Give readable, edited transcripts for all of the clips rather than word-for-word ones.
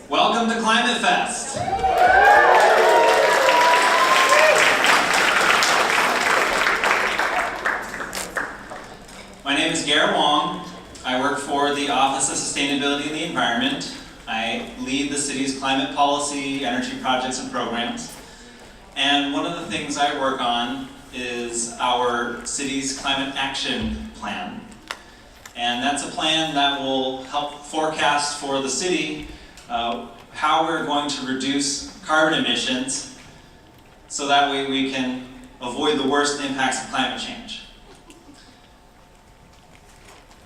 Welcome to ClimateFest. My name is Garrett Wong. I work for the Office of Sustainability and the Environment. I lead the city's climate policy, energy projects, and programs. And one of the things I work on is our city's climate action plan. And that's a plan that will help forecast for the city how we're going to reduce carbon emissions so that way we can avoid the worst impacts of climate change.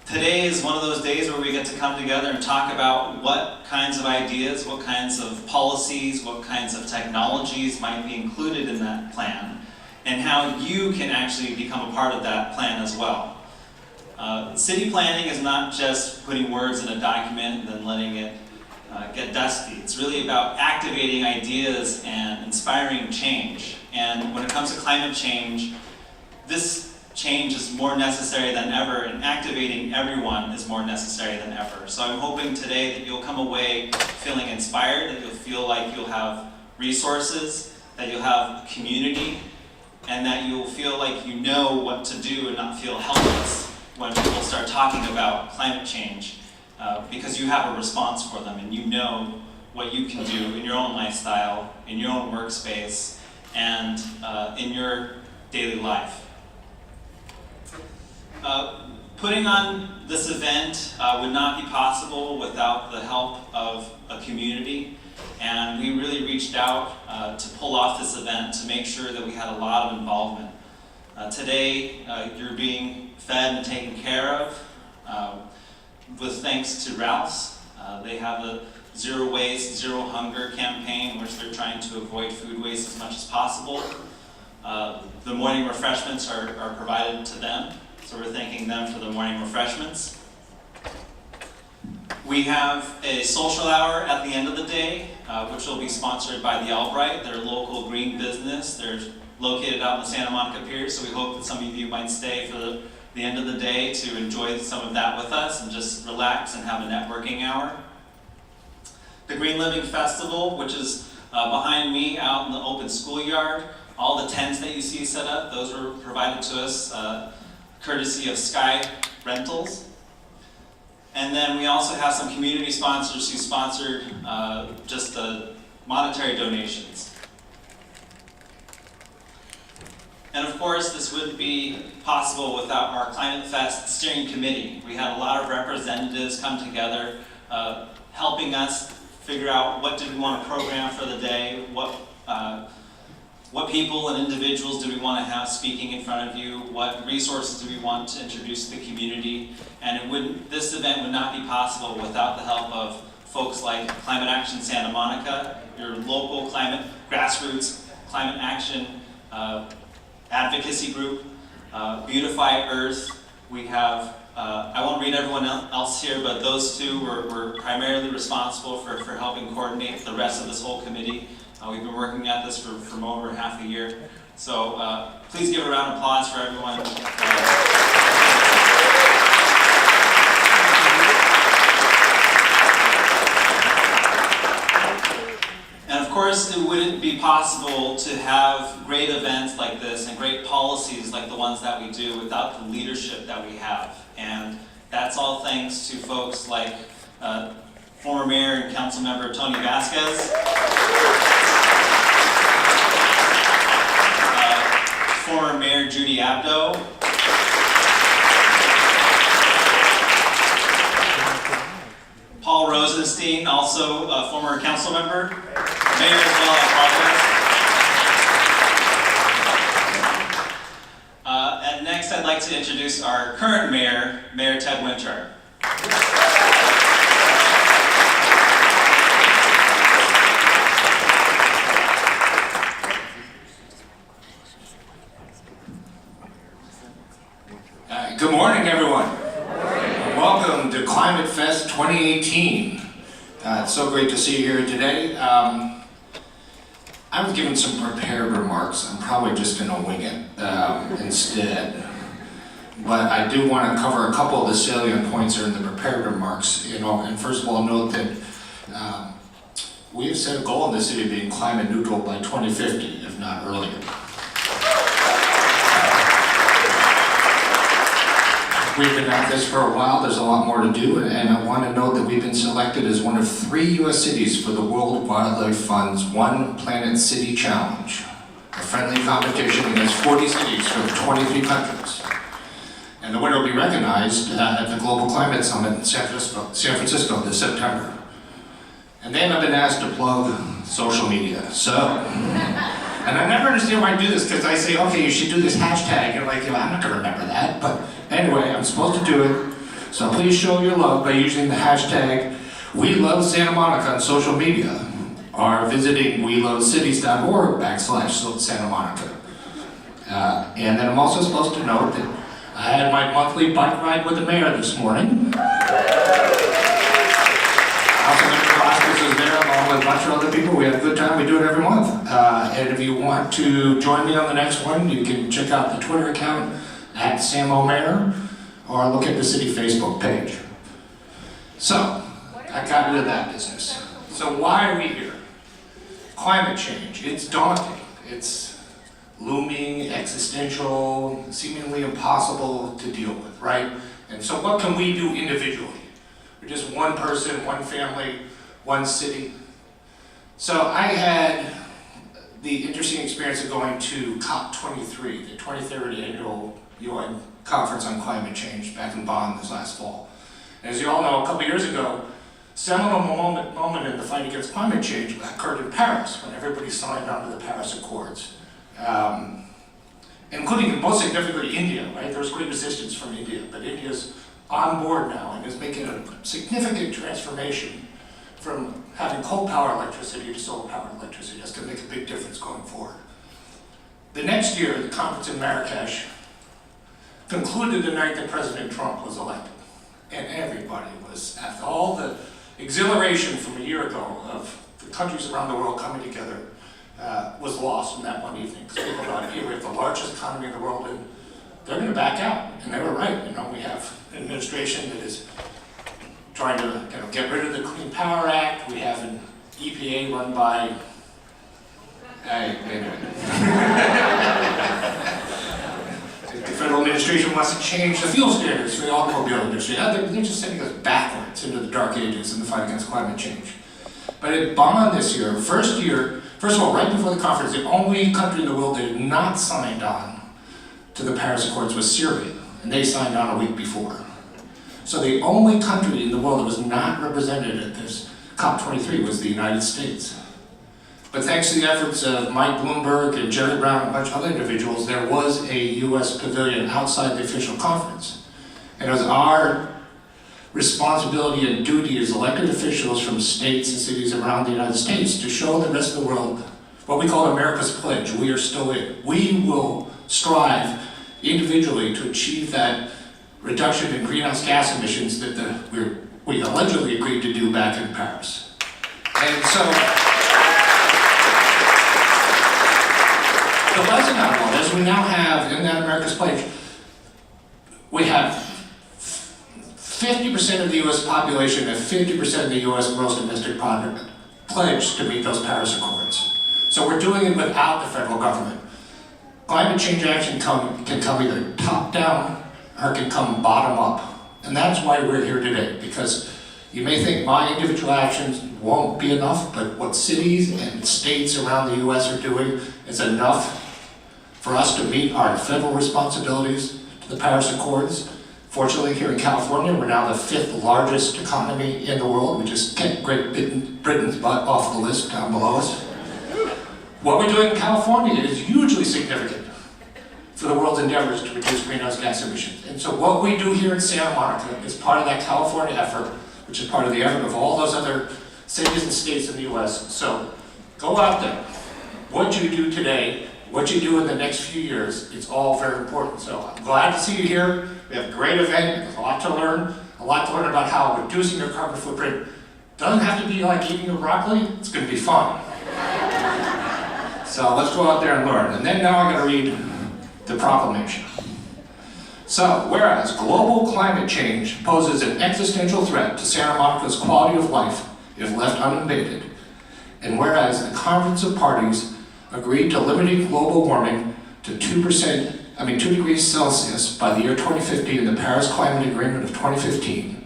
Today is one of those days where we get to come together and talk about what kinds of ideas, what kinds of policies, what kinds of technologies might be included in that plan, and how you can actually become a part of that plan as well. City planning is not just putting words in a document and then letting it get dusty. It's really about activating ideas and inspiring change. And when it comes to climate change, this change is more necessary than ever, and activating everyone is more necessary than ever. So I'm hoping today that you'll come away feeling inspired, that you'll feel like you'll have resources, that you'll have community, and that you'll feel like you know what to do and not feel helpless when people start talking about climate change, because you have a response for them and you know what you can do in your own lifestyle, in your own workspace, and in your daily life. Putting on this event would not be possible without the help of a community, and we really reached out to pull off this event to make sure that we had a lot of involvement. Today, you're being fed and taken care of with thanks to Ralph's. They have a Zero Waste, Zero Hunger campaign, which they're trying to avoid food waste as much as possible. The morning refreshments are provided to them, so we're thanking them for the morning refreshments. We have a social hour at the end of the day, which will be sponsored by the Albright. They're a local green business. They're located out in the Santa Monica Pier, so we hope that some of you might stay for the end of the day to enjoy some of that with us and just relax and have a networking hour. The Green Living Festival, which is behind me out in the open schoolyard. All the tents that you see set up, those were provided to us courtesy of Sky Rentals. And then we also have some community sponsors who sponsored just the monetary donations. And of course, this wouldn't be possible without our ClimateFest steering committee. We had a lot of representatives come together, helping us figure out what did we want to program for the day, what people and individuals do we want to have speaking in front of you, what resources do we want to introduce to the community, and this event would not be possible without the help of folks like Climate Action Santa Monica, your local climate grassroots climate action advocacy group, Beautify Earth. We have, I won't read everyone else here, but those two were primarily responsible for helping coordinate the rest of this whole committee. We've been working at this for over half a year. So please give a round of applause for everyone. And of course, it wouldn't be possible to have great events like this and great policies like the ones that we do without the leadership that we have. And that's all thanks to folks like former Mayor and Council Member Tony Vasquez, former Mayor Judy Abdo, Paul Rosenstein, also a former council member, mayor as well, and next I'd like to introduce our current mayor, Mayor Ted Winter. Good morning, everyone. Welcome to ClimateFest 2018. It's so great to see you here today. I was given some prepared remarks. I'm probably just going to wing it instead. But I do want to cover a couple of the salient points that are in the prepared remarks. And first of all, note that we have set a goal in the city of being climate neutral by 2050, if not earlier. We've been at this for a while, there's a lot more to do, and I want to note that we've been selected as one of 3 U.S. cities for the World Wildlife Fund's One Planet City Challenge, a friendly competition against 40 cities from 23 countries. And the winner will be recognized at the Global Climate Summit in San Francisco this September. And then I've been asked to plug social media. So, and I never understand why I do this, because I say, okay, you should do this hashtag. You're like, I'm not going to remember that. But anyway, I'm supposed to do it. So please show your love by using the hashtag #WeLoveSantaMonica on social media, or visiting welovecities.org/Santa Monica. And then I'm also supposed to note that I had my monthly bike ride with the mayor this morning. Councilmember Vasquez was there along with a bunch of other people. We had a good time. We do it every month. And if you want to join me on the next one, you can check out the Twitter account @SamOMayor, or look at the city Facebook page. So, I got rid of that business. So why are we here? Climate change, it's daunting. It's looming, existential, seemingly impossible to deal with, right? And so what can we do individually? We're just one person, one family, one city. So I had the interesting experience of going to COP23, the 23rd annual UN Conference on Climate Change back in Bonn this last fall. And as you all know, a couple years ago, seminal moment in the fight against climate change occurred in Paris when everybody signed on to the Paris Accords. Including, most significantly, India, right? There was great resistance from India, but India's on board now and is making a significant transformation from having coal-powered electricity to solar-powered electricity. That's going to make a big difference going forward. The next year, the conference in Marrakesh concluded the night that President Trump was elected. And everybody was, after all the exhilaration from a year ago of the countries around the world coming together, was lost in that one evening. Because people thought, here we have the largest economy in the world, and they're going to back out. And they were right. You know, we have an administration that is trying to get rid of the Clean Power Act. We have an EPA run by, anyway. The federal administration wants to change the fuel standards for the automobile industry. They're just sending us backwards into the dark ages in the fight against climate change. But at Bonn this year, first of all, right before the conference, the only country in the world that had not signed on to the Paris Accords was Syria, and they signed on a week before. So the only country in the world that was not represented at this COP23 was the United States. But thanks to the efforts of Mike Bloomberg and Jerry Brown and a bunch of other individuals, there was a U.S. pavilion outside the official conference. And it was our responsibility and duty as elected officials from states and cities around the United States to show the rest of the world what we call America's pledge. We are still in. We will strive individually to achieve that reduction in greenhouse gas emissions that we allegedly agreed to do back in Paris. And so, the lesson out of all this, we now have, in that America's pledge, we have 50% of the U.S. population and 50% of the U.S. gross domestic product pledged to meet those Paris Accords. So we're doing it without the federal government. Climate change action can come either top down or it can come bottom up. And that's why we're here today, because you may think my individual actions won't be enough, but what cities and states around the U.S. are doing is enough for us to meet our federal responsibilities to the Paris Accords. Fortunately, here in California, we're now the 5th largest economy in the world. We just kept Great Britain's butt off the list down below us. What we're doing in California is hugely significant for the world's endeavors to reduce greenhouse gas emissions. And so what we do here in Santa Monica is part of that California effort, which is part of the effort of all those other cities and states in the U.S. So go out there. What you do today, what you do in the next few years, it's all very important. So I'm glad to see you here. We have a great event. There's a lot to learn about how reducing your carbon footprint doesn't have to be like eating your broccoli. It's going to be fun. So let's go out there and learn. And then now I'm going to read the proclamation. So, whereas global climate change poses an existential threat to Santa Monica's quality of life if left unabated, And whereas the Conference of Parties agreed to limiting global warming to 2 degrees Celsius by the year 2050 in the Paris Climate Agreement of 2015,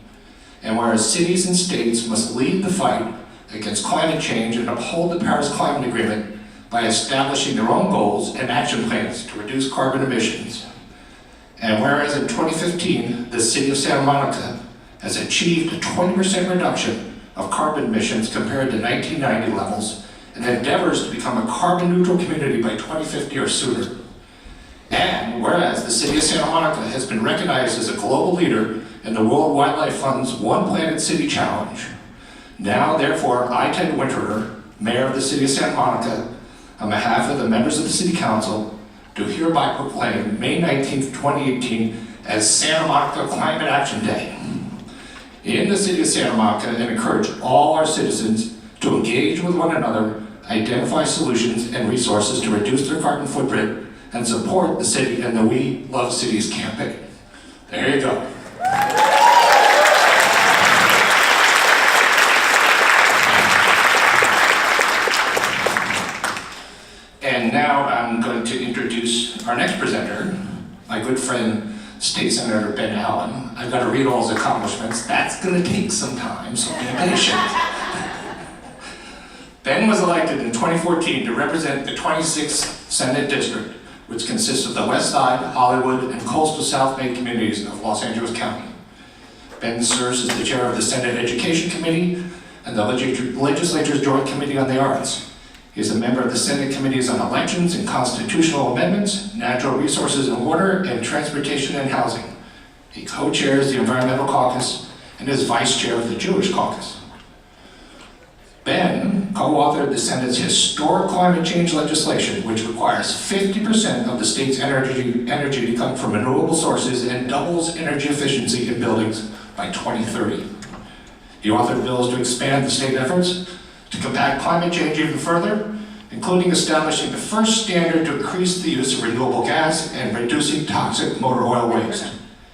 and whereas cities and states must lead the fight against climate change and uphold the Paris Climate Agreement by establishing their own goals and action plans to reduce carbon emissions. And whereas in 2015, the city of Santa Monica has achieved a 20% reduction of carbon emissions compared to 1990 levels and endeavors to become a carbon neutral community by 2050 or sooner. And whereas the city of Santa Monica has been recognized as a global leader in the World Wildlife Fund's One Planet City Challenge, now therefore I, Ted Winterer, Mayor of the city of Santa Monica, on behalf of the members of the City Council, do hereby proclaim May 19th, 2018 as Santa Monica Climate Action Day in the city of Santa Monica, and encourage all our citizens to engage with one another, identify solutions and resources to reduce their carbon footprint, and support the city and the We Love Cities campaign. There you go. And now I'm going to introduce our next presenter, my good friend, State Senator Ben Allen. I've got to read all his accomplishments. That's going to take some time, so be patient. Ben was elected in 2014 to represent the 26th Senate District, which consists of the West Side, Hollywood, and coastal South Bay communities of Los Angeles County. Ben serves as the chair of the Senate Education Committee and the Legislature's Joint Committee on the Arts. He is a member of the Senate Committees on Elections and Constitutional Amendments, Natural Resources and Water, and Transportation and Housing. He co-chairs the Environmental Caucus and is vice chair of the Jewish Caucus. Ben co-authored the Senate's historic climate change legislation, which requires 50% of the state's energy to come from renewable sources and doubles energy efficiency in buildings by 2030. He authored bills to expand the state efforts to combat climate change even further, including establishing the first standard to increase the use of renewable gas and reducing toxic motor oil waste.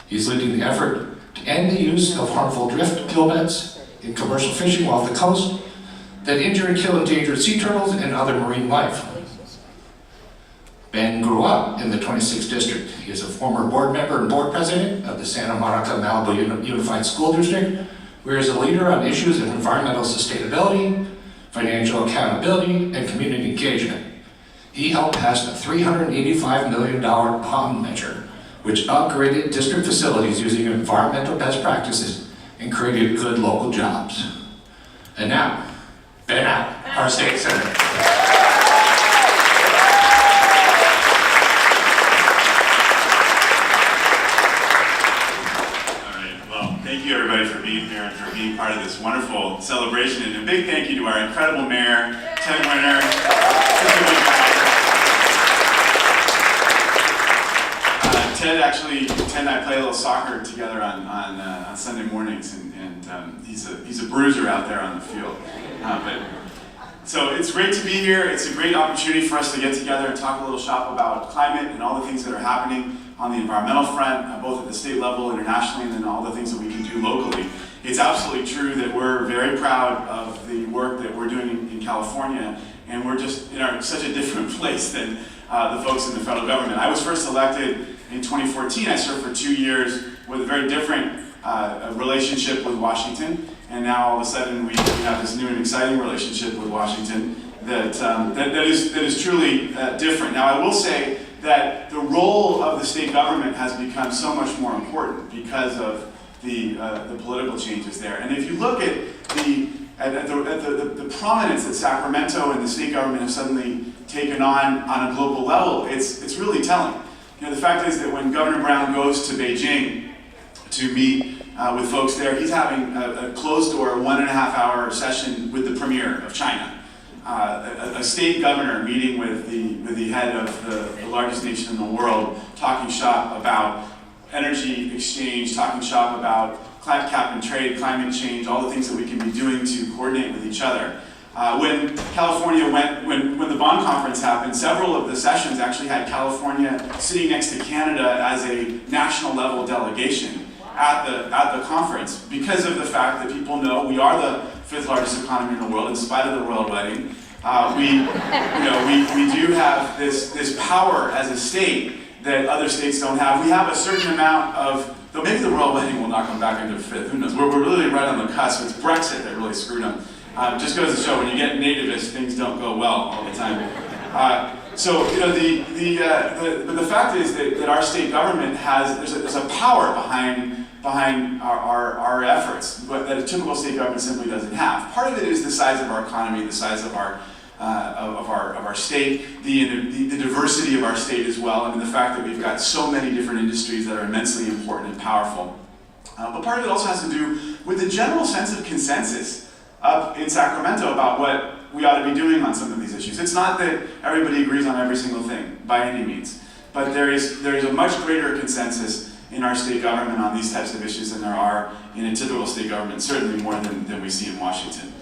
He's leading the effort to end the use of harmful drift gill nets in commercial fishing off the coast that injure and kill endangered sea turtles and other marine life. Ben grew up in the 26th District. He is a former board member and board president of the Santa Monica Malibu Unified School District, where he is a leader on issues of environmental sustainability, financial accountability, and community engagement. He helped pass the $385 million bond measure, which upgraded district facilities using environmental best practices and created good local jobs. And now, Ben Allen, our state senator. All right, well, thank you everybody for being here and for being part of this wonderful celebration. And a big thank you to our incredible mayor, Ted Winter. Ted and I play a little soccer together on Sunday mornings, and he's a bruiser out there on the field. So it's great to be here. It's a great opportunity for us to get together and talk a little shop about climate and all the things that are happening on the environmental front, both at the state level, internationally, and then all the things that we can do locally. It's absolutely true that we're very proud of the work that we're doing in California, and we're just in such a different place than the folks in the federal government. I was first elected in 2014. I served for 2 years with a very different relationship with Washington, and now all of a sudden we have this new and exciting relationship with Washington that is truly different. Now I will say that the role of the state government has become so much more important because of the political changes there. And if you look at the prominence that Sacramento and the state government have suddenly taken on a global level, it's really telling. You know, the fact is that when Governor Brown goes to Beijing to meet with folks there, he's having a closed-door 1.5-hour session with the premier of China. A state governor meeting with the head of the largest nation in the world, talking shop about energy exchange, talking shop about cap and trade, climate change, all the things that we can be doing to coordinate with each other. When California when the Bonn conference happened, several of the sessions actually had California sitting next to Canada as a national level delegation at the conference, because of the fact that people know we are the fifth largest economy in the world, in spite of the royal wedding. We do have this power as a state that other states don't have. We have a certain amount of, though maybe the royal wedding will not come back into fifth, who knows? We're really right on the cusp. It's Brexit that really screwed them. Just goes to show, when you get nativist, things don't go well all the time. But the fact is that our state government there's a power behind our efforts, but that a typical state government simply doesn't have. Part of it is the size of our economy, the size of our state, the diversity of our state as well, and the fact that we've got so many different industries that are immensely important and powerful. But part of it also has to do with the general sense of consensus up in Sacramento about what we ought to be doing on some of these issues. It's not that everybody agrees on every single thing, by any means, but there is a much greater consensus in our state government on these types of issues than there are in a typical state government, certainly more than we see in Washington.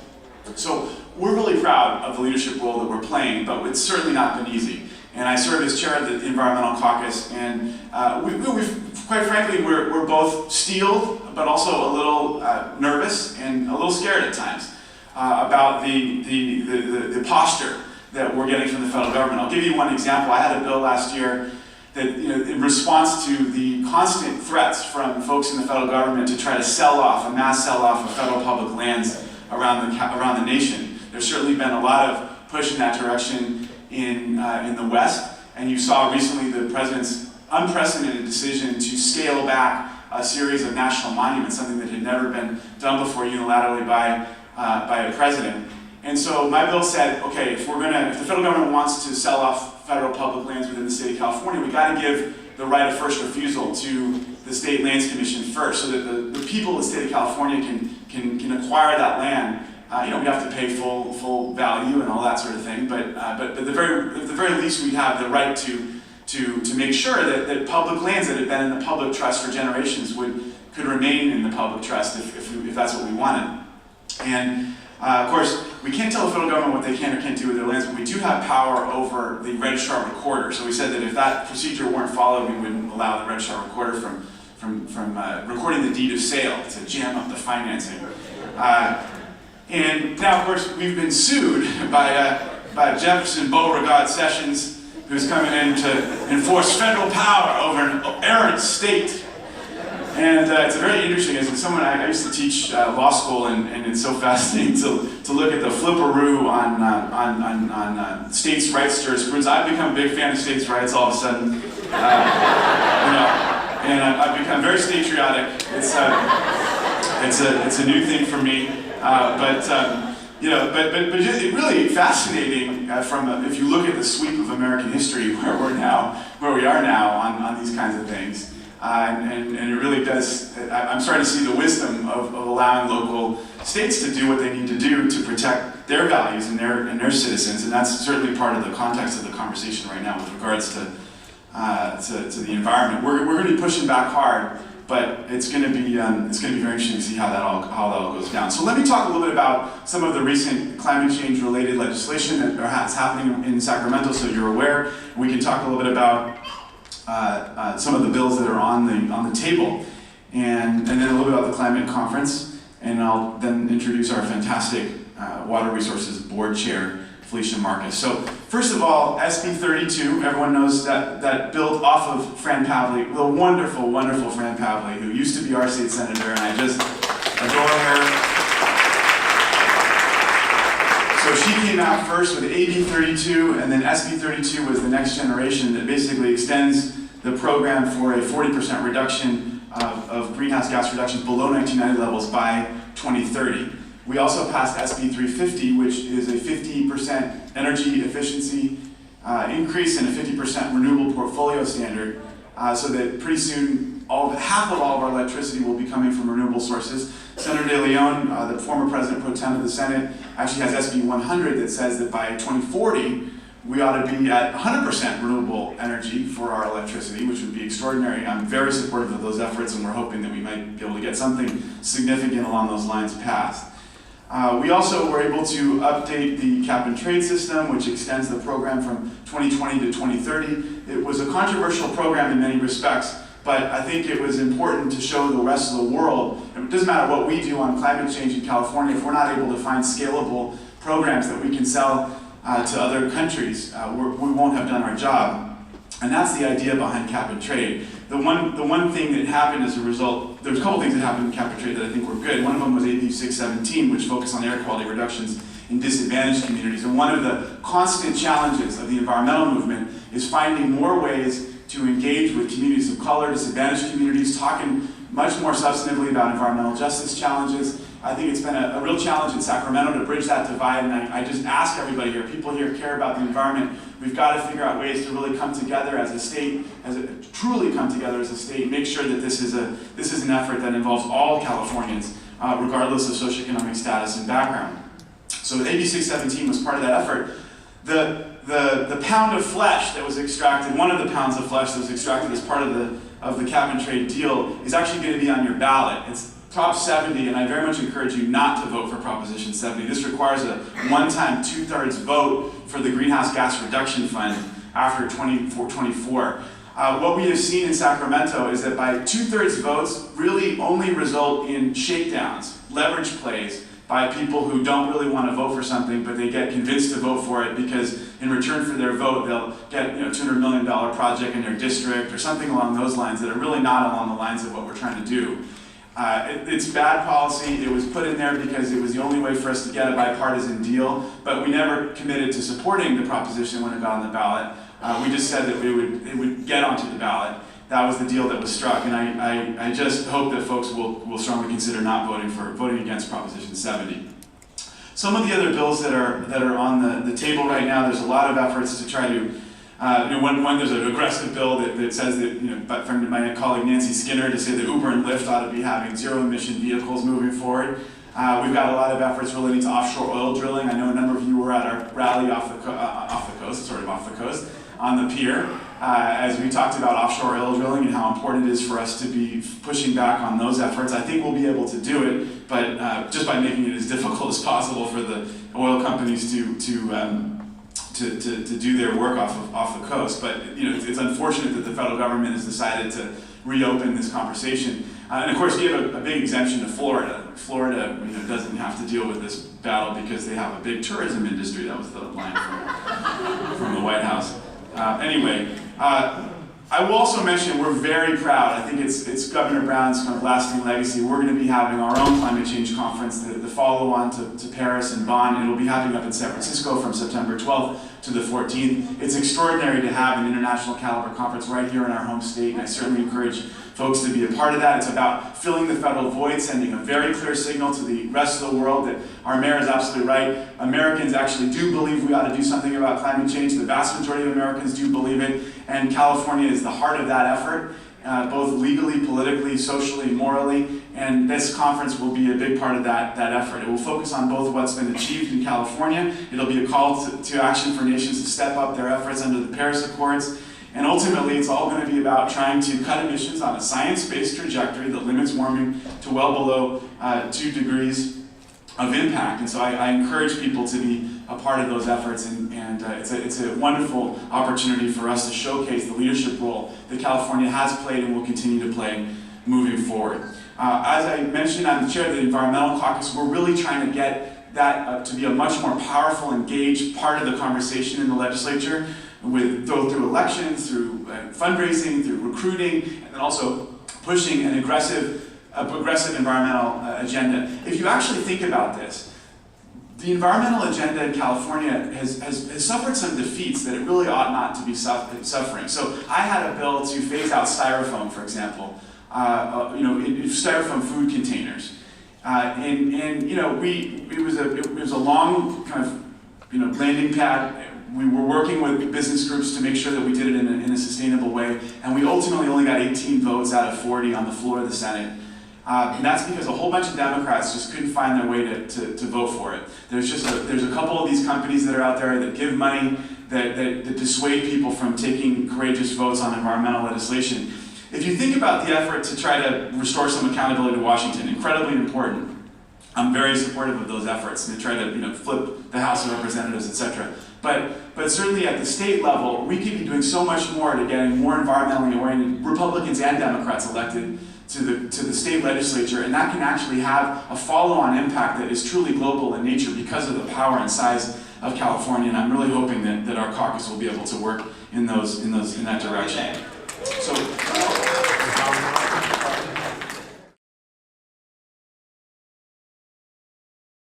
So we're really proud of the leadership role that we're playing, but it's certainly not been easy. And I serve as chair of the Environmental Caucus, and quite frankly, we're both steeled, but also a little nervous and a little scared at times about the posture that we're getting from the federal government. I'll give you one example. I had a bill last year that, in response to the constant threats from folks in the federal government to try to a mass sell-off of federal public lands around the nation. There's certainly been a lot of push in that direction in the West, and you saw recently the president's unprecedented decision to scale back a series of national monuments, something that had never been done before unilaterally by a president. And so my bill said, okay, if the federal government wants to sell off federal public lands within the state of California, we got to give the right of first refusal to the State Lands Commission first, so that the people of the state of California can acquire that land. We have to pay full value and all that sort of thing, but at the very least, we have the right to make sure that public lands that have been in the public trust for generations could remain in the public trust if that's what we wanted. And of course, we can't tell the federal government what they can or can't do with their lands, but we do have power over the registrar recorder. So we said that if that procedure weren't followed, we wouldn't allow the registrar recorder from recording the deed of sale to jam up the financing. And now, of course, we've been sued by Jefferson Beauregard Sessions, who's coming in to enforce federal power over an errant state. And it's very interesting. As someone, I used to teach law school, and it's so fascinating to look at the flipperoo on states' rights jurisprudence. I've become a big fan of states' rights all of a sudden, and I've become very statriotic. It's a new thing for me, but it's really fascinating if you look at the sweep of American history where we are now on these kinds of things. And it really does, I'm starting to see the wisdom of allowing local states to do what they need to do to protect their values and their citizens, and that's certainly part of the context of the conversation right now with regards to the environment. We're going to be pushing back hard, but it's going to be very interesting to see how that all goes down. So let me talk a little bit about some of the recent climate change related legislation that's happening in Sacramento, so you're aware. We can talk a little bit about some of the bills that are on the table, and then a little bit about the climate conference, and I'll then introduce our fantastic Water Resources Board Chair, Felicia Marcus. So first of all, SB 32, everyone knows that built off of Fran Pavley, the wonderful, wonderful Fran Pavley, who used to be our state senator, and I just adore her. So she came out first with AB 32, and then SB 32 was the next generation that basically extends the program for a 40% reduction of greenhouse gas reductions below 1990 levels by 2030. We also passed SB 350, which is a 50% energy efficiency increase and a 50% renewable portfolio standard, so that pretty soon half of all of our electricity will be coming from renewable sources. Senator De Leon, the former President Pro Tem of the Senate, actually has SB 100 that says that by 2040, we ought to be at 100% renewable energy for our electricity, which would be extraordinary. I'm very supportive of those efforts, and we're hoping that we might be able to get something significant along those lines passed. We also were able to update the cap and trade system, which extends the program from 2020 to 2030. It was a controversial program in many respects, but I think it was important to show the rest of the world, it doesn't matter what we do on climate change in California, if we're not able to find scalable programs that we can sell to other countries, we won't have done our job. And that's the idea behind cap and trade. The one thing that happened as a result, there's a couple things that happened in cap and trade that I think were good. One of them was AB 617, which focused on air quality reductions in disadvantaged communities. And one of the constant challenges of the environmental movement is finding more ways to engage with communities of color, disadvantaged communities, talking much more substantively about environmental justice challenges. I think it's been a real challenge in Sacramento to bridge that divide, and I just ask everybody here, people here care about the environment. We've got to figure out ways to really come together as a state, truly come together as a state, make sure that this is an effort that involves all Californians, regardless of socioeconomic status and background. So AB 617 was part of that effort. The pound of flesh that was extracted, one of the pounds of flesh that was extracted as part of the cap and trade deal is actually going to be on your ballot. It's Prop 70, and I very much encourage you not to vote for Proposition 70. This requires a one-time 2/3 vote for the Greenhouse Gas Reduction Fund after 2024. What we have seen in Sacramento is that by 2/3 votes really only result in shakedowns, leverage plays by people who don't really want to vote for something, but they get convinced to vote for it because in return for their vote, they'll get a $200 million project in their district or something along those lines that are really not along the lines of what we're trying to do. It's bad policy. It was put in there because it was the only way for us to get a bipartisan deal, but we never committed to supporting the proposition when it got on the ballot. We just said that it would get onto the ballot. That was the deal that was struck, and I just hope that folks will strongly consider not voting against Proposition 70. Some of the other bills that are on the table right now, there's a lot of efforts to try to one there's an aggressive bill that says that, from my colleague Nancy Skinner, to say that Uber and Lyft ought to be having zero-emission vehicles moving forward. We've got a lot of efforts relating to offshore oil drilling. I know a number of you were at our rally off the coast, on the pier, as we talked about offshore oil drilling and how important it is for us to be pushing back on those efforts. I think we'll be able to do it, but just by making it as difficult as possible for the oil companies to do their work off the coast. But it's unfortunate that the federal government has decided to reopen this conversation. And of course, we have a big exemption to Florida. Florida doesn't have to deal with this battle because they have a big tourism industry. That was the line from the White House. Anyway, I will also mention we're very proud. I think it's Governor Brown's kind of lasting legacy. We're going to be having our own climate change conference, the follow-on to Paris and Bonn. It'll be happening up in San Francisco from September 12th to the 14th. It's extraordinary to have an international caliber conference right here in our home state, and I certainly encourage folks to be a part of that. It's about filling the federal void, sending a very clear signal to the rest of the world that our mayor is absolutely right. Americans actually do believe we ought to do something about climate change. The vast majority of Americans do believe it, and California is the heart of that effort, both legally, politically, socially, morally, and this conference will be a big part of that effort. It will focus on both what's been achieved in California. It'll be a call to action for nations to step up their efforts under the Paris Accords. And ultimately, it's all going to be about trying to cut emissions on a science-based trajectory that limits warming to well below 2 degrees of impact. And so I encourage people to be a part of those efforts, and it's a wonderful opportunity for us to showcase the leadership role that California has played and will continue to play moving forward. As I mentioned, I'm the chair of the Environmental Caucus. We're really trying to get that to be a much more powerful, engaged part of the conversation in the legislature, through elections, through fundraising, through recruiting, and then also pushing a progressive environmental agenda. If you actually think about this, the environmental agenda in California has suffered some defeats that it really ought not to be suffering. So I had a bill to phase out styrofoam, for example, styrofoam food containers, it was a long kind of landing pad. We were working with business groups to make sure that we did it in a sustainable way, and we ultimately only got 18 votes out of 40 on the floor of the Senate. And that's because a whole bunch of Democrats just couldn't find their way to vote for it. There's a couple of these companies that are out there that give money, that dissuade people from taking courageous votes on environmental legislation. If you think about the effort to try to restore some accountability to Washington, incredibly important. I'm very supportive of those efforts to try to flip the House of Representatives, etc. But certainly at the state level, we could be doing so much more to getting more environmentally oriented Republicans and Democrats elected to the state legislature, and that can actually have a follow-on impact that is truly global in nature because of the power and size of California. And I'm really hoping that our caucus will be able to work in that direction. So.